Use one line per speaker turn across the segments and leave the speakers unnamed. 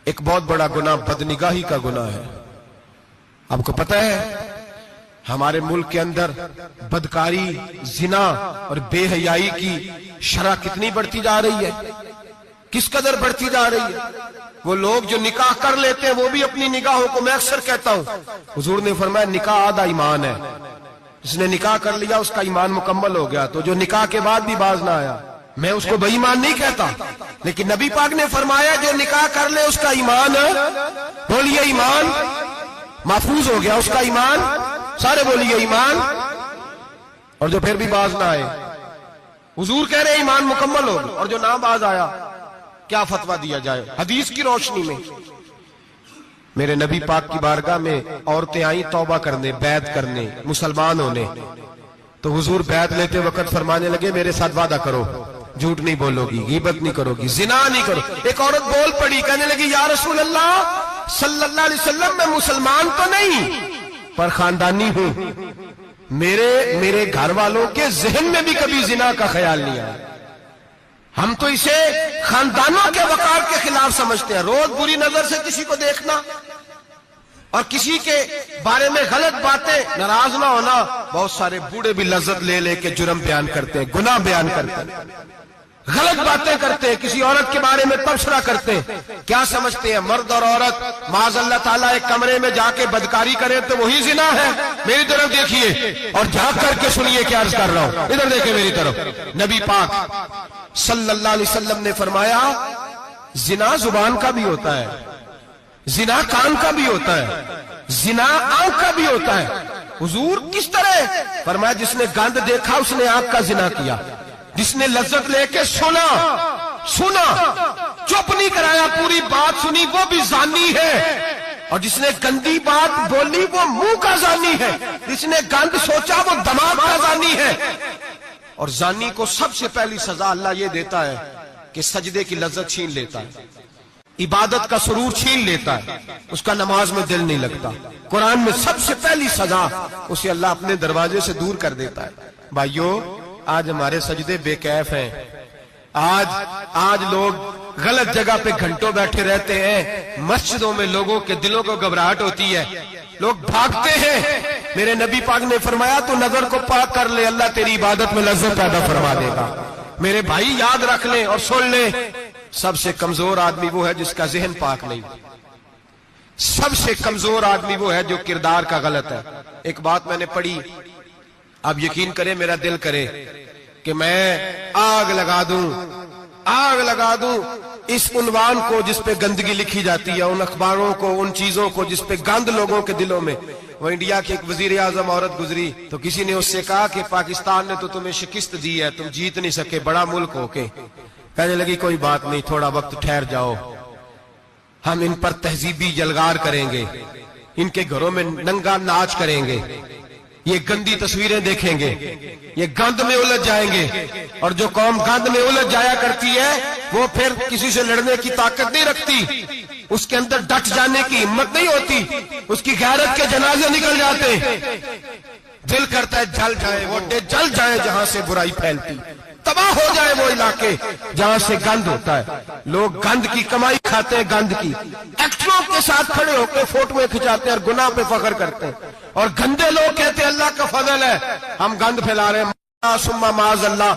ایک بہت بڑا گناہ بدنگاہی کا گناہ ہے. آپ کو پتہ ہے ہمارے ملک کے اندر بدکاری، زنا اور بے حیائی کی شرح کتنی بڑھتی جا رہی ہے، کس قدر بڑھتی جا رہی ہے. وہ لوگ جو نکاح کر لیتے ہیں وہ بھی اپنی نگاہوں کو، میں اکثر کہتا ہوں، حضور نے فرمایا نکاح آدھا ایمان ہے. جس نے نکاح کر لیا اس کا ایمان مکمل ہو گیا. تو جو نکاح کے بعد بھی باز نہ آیا، میں اس کو بے ایمان نہیں کہتا، لیکن نبی پاک نے فرمایا جو نکاح کر لے اس کا ایمان، بولیے ایمان محفوظ ہو گیا، اس کا ایمان، سارے بولیے ایمان. اور جو پھر بھی باز نہ آئے، حضور کہہ رہے ایمان مکمل ہو گیا. اور جو نہ باز آیا کیا فتویٰ دیا جائے حدیث کی روشنی میں؟ میرے نبی پاک کی بارگاہ میں عورتیں آئیں توبہ کرنے، بیعت کرنے، مسلمان ہونے. تو حضور بیعت لیتے وقت فرمانے لگے میرے ساتھ وعدہ کرو، جھوٹ نہیں بولو گی، غیبت نہیں کرو گی، زنا نہیں کرو. ایک عورت بول پڑی، کہنے لگی یا رسول اللہ صلی اللہ علیہ وسلم میں مسلمان تو نہیں پر خاندانی ہوں، میرے گھر والوں کے ذہن میں بھی کبھی زنا کا خیال نہیں آیا. ہم تو اسے خاندانوں کے وقار کے خلاف سمجھتے ہیں. روز بری نظر سے کسی کو دیکھنا اور کسی کے بارے میں غلط باتیں، ناراض نہ ہونا. بہت سارے بوڑھے بھی لذت لے لے کے جرم بیان کرتے ہیں، گناہ بیان کرتے ہیں، غلط باتیں کرتے ہیں، کسی عورت کے بارے میں تبصرہ کرتے ہیں. کیا سمجھتے ہیں مرد اور عورت معاذ اللہ تعالیٰ ایک کمرے میں جا کے بدکاری کرے تو وہی زنا ہے؟ میری طرف دیکھیے اور جھانک کر کے سنیے کیا عرض کر رہا ہوں، ادھر دیکھیں میری طرف. نبی پاک صلی اللہ علیہ وسلم نے فرمایا زنا زبان کا بھی ہوتا ہے، زنا کان کا بھی ہوتا ہے، زنا آنکھ کا بھی ہوتا ہے. حضور کس طرح فرمایا جس نے گند دیکھا اس نے آنکھ کا زنا کیا، جس نے لذت لے کے سنا چپ نہیں کرایا، پوری بات سنی، وہ بھی زانی ہے. اور جس نے گندی بات بولی وہ منہ کا زانی ہے، جس نے گند سوچا وہ دماغ کا زانی ہے. اور زانی کو سب سے پہلی سزا اللہ یہ دیتا ہے کہ سجدے کی لذت چھین لیتا ہے، عبادت کا سرور چھین لیتا ہے، اس کا نماز میں دل نہیں لگتا. قرآن میں سب سے پہلی سزا اسے اللہ اپنے دروازے سے دور کر دیتا ہے. بھائیو آج ہمارے سجدے بے کیف ہیں، آج لوگ غلط جگہ پہ گھنٹوں بیٹھے رہتے ہیں. مسجدوں میں لوگوں کے دلوں کو گھبراہٹ ہوتی ہے، لوگ بھاگتے ہیں. میرے نبی پاک نے فرمایا تو نظر کو پاک کر لے، اللہ تیری عبادت میں لذت پیدا فرما دے گا. میرے بھائی یاد رکھ لیں اور سن لیں، سب سے کمزور آدمی وہ ہے جس کا ذہن پاک نہیں. سب سے کمزور آدمی وہ ہے جو کردار کا غلط ہے. ایک بات میں نے پڑھی، آپ یقین کریں میرا دل کرے کہ میں آگ لگا دوں اس عنوان کو جس پہ گندگی لکھی جاتی ہے، ان اخباروں کو، ان چیزوں کو جس پہ گند لوگوں کے دلوں میں. وہ انڈیا کی ایک وزیر اعظم عورت گزری تو کسی نے اس سے کہا کہ پاکستان نے تو تمہیں شکست دی ہے، تم جیت نہیں سکے بڑا ملک ہو کے. کہنے لگی کوئی بات نہیں، تھوڑا وقت ٹھہر جاؤ، ہم ان پر تہذیبی جلگار کریں گے، ان کے گھروں میں ننگا ناچ کریں گے، یہ گندی تصویریں دیکھیں گے، یہ گند میں الجھ جائیں گے. اور جو قوم گند میں الجھ جایا کرتی ہے وہ پھر کسی سے لڑنے کی طاقت نہیں رکھتی، اس کے اندر ڈٹ جانے کی ہمت نہیں ہوتی، اس کی غیرت کے جنازے نکل جاتے. دل کرتا ہے جل جائے وہ جل جائے جہاں سے برائی پھیلتی، تباہ ہو جائے وہ علاقے جہاں سے گند ہوتا ہے. لوگ گند کی کمائی کھاتے ہیں، گند کی. ایکٹروں کے ساتھ کھڑے ہو کے فوٹویں کھچاتے ہیں اور گناہ پہ فخر کرتے ہیں. اور گندے لوگ کہتے ہیں اللہ کا فضل ہے ہم گند پھیلا رہے ہیں، ثم معاذ اللہ.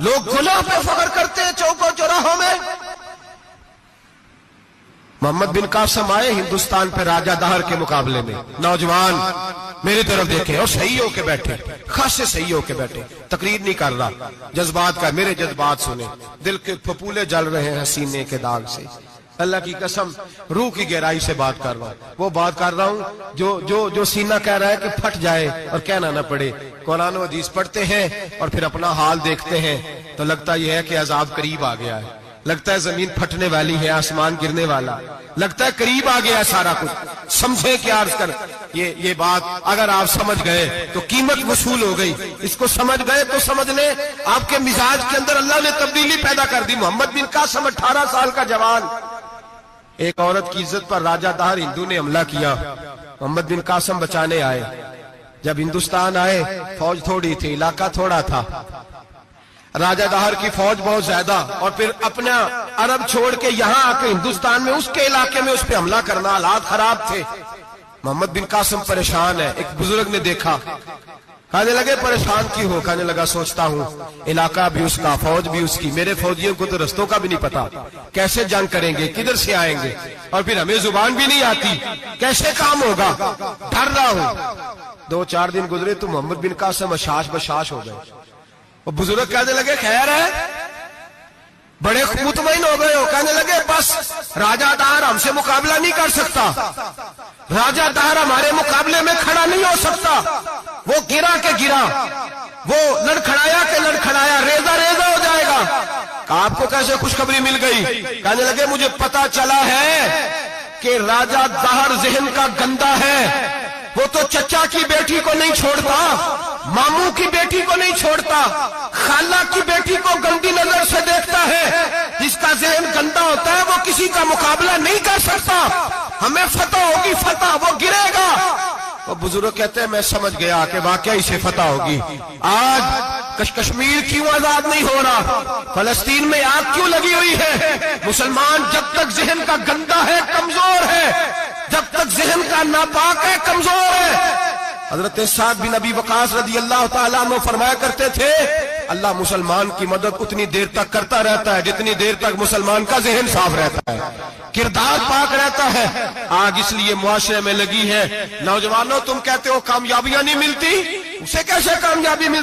لوگ گناہ پہ فخر کرتے ہیں چوکوں چوراہوں میں. محمد بن قاسم آئے ہندوستان پہ راجہ دہر کے مقابلے میں، نوجوان میری طرف دیکھیں اور صحیح ہو کے بیٹھے، خاصے صحیح ہو کے بیٹھے، تقریر نہیں کر رہا، جذبات کا. میرے جذبات سنیں، دل کے پھپولے جل رہے ہیں سینے کے داغ سے. اللہ کی قسم روح کی گہرائی سے بات کر رہا ہوں، وہ بات کر رہا ہوں جو سینہ کہہ رہا ہے کہ پھٹ جائے اور کہنا نہ پڑے. قرآن و حدیث پڑھتے ہیں اور پھر اپنا حال دیکھتے ہیں تو لگتا یہ ہے کہ عذاب قریب آ گیا ہے، لگتا ہے زمین پھٹنے والی ہے، آسمان گرنے والا، لگتا ہے قریب آ گیا ہے سارا کچھ. سمجھے کیا عرض کر یہ بات اگر آپ سمجھ گئے تو قیمت وصول ہو گئی. اس کو سمجھ گئے تو سمجھ لیں آپ کے مزاج کے اندر اللہ نے تبدیلی پیدا کر دی. محمد بن قاسم 18 سال کا جوان، ایک عورت کی عزت پر راجہ دہر ہندو نے حملہ کیا، محمد بن قاسم بچانے آئے. جب ہندوستان آئے فوج تھوڑی تھی، علاقہ تھوڑا تھا، راجہ دہر کی فوج بہت زیادہ، اور پھر اپنا عرب چھوڑ کے یہاں آ کے ہندوستان میں اس کے علاقے میں اس پہ حملہ کرنا، حالات خراب تھے۔ محمد بن قاسم پریشان ہے۔ ایک بزرگ نے دیکھا، کہنے لگے پریشان کی ہو؟ کہنے لگا سوچتا ہوں علاقہ بھی اس کا، فوج بھی اس کی، میرے فوجیوں کو تو رستوں کا بھی نہیں پتا، کیسے جنگ کریں گے، کدھر سے آئیں گے، اور پھر ہمیں زبان بھی نہیں آتی، کیسے کام ہوگا، ڈر رہا ہوں۔ 2-4 دن گزرے تو محمد بن قاسم اشاش بشاش ہو گئے۔ وہ بزرگ کہنے لگے خیر ہے، بڑے مطمئن ہو گئے ہو؟ کہنے لگے بس راجہ دہر ہم سے مقابلہ نہیں کر سکتا، راجہ دہر ہمارے مقابلے میں کھڑا نہیں ہو سکتا، وہ گرا کے گرا، وہ لڑکھڑایا کے لڑکھڑایا، ریزہ ریزہ ہو جائے گا۔ آپ کو کیسے خوشخبری مل گئی؟ کہنے لگے مجھے پتا چلا ہے کہ راجہ دہر ذہن کا گندا ہے، وہ تو چچا کی بیٹی کو نہیں چھوڑتا، ماموں کی بیٹی کو نہیں چھوڑتا، خالہ کی بیٹی کو گندی نظر سے دیکھتا ہے۔ جس کا ذہن گندا ہوتا ہے وہ کسی کا مقابلہ نہیں کر سکتا، ہمیں فتح ہوگی، فتح، وہ گرے گا۔ وہ بزرگ کہتے ہیں میں سمجھ گیا کہ واقعی سے فتح ہوگی۔ آج کشمیر کیوں آزاد نہیں ہو رہا، فلسطین میں آگ کیوں لگی ہوئی ہے؟ مسلمان جب تک ذہن کا گندا ہے کمزور ہے، جب تک ذہن کا ناپاک ہے کمزور ہے۔ حضرت سعد بن ابی وقاص رضی اللہ تعالیٰ عنہ فرمایا کرتے تھے اللہ مسلمان کی مدد اتنی دیر تک کرتا رہتا ہے جتنی دیر تک مسلمان کا ذہن صاف رہتا ہے، کردار پاک رہتا ہے۔ آگ اس لیے معاشرے میں لگی ہے۔ نوجوانوں تم کہتے ہو کامیابیاں نہیں ملتی، اسے کیسے کامیابی مل سکتی؟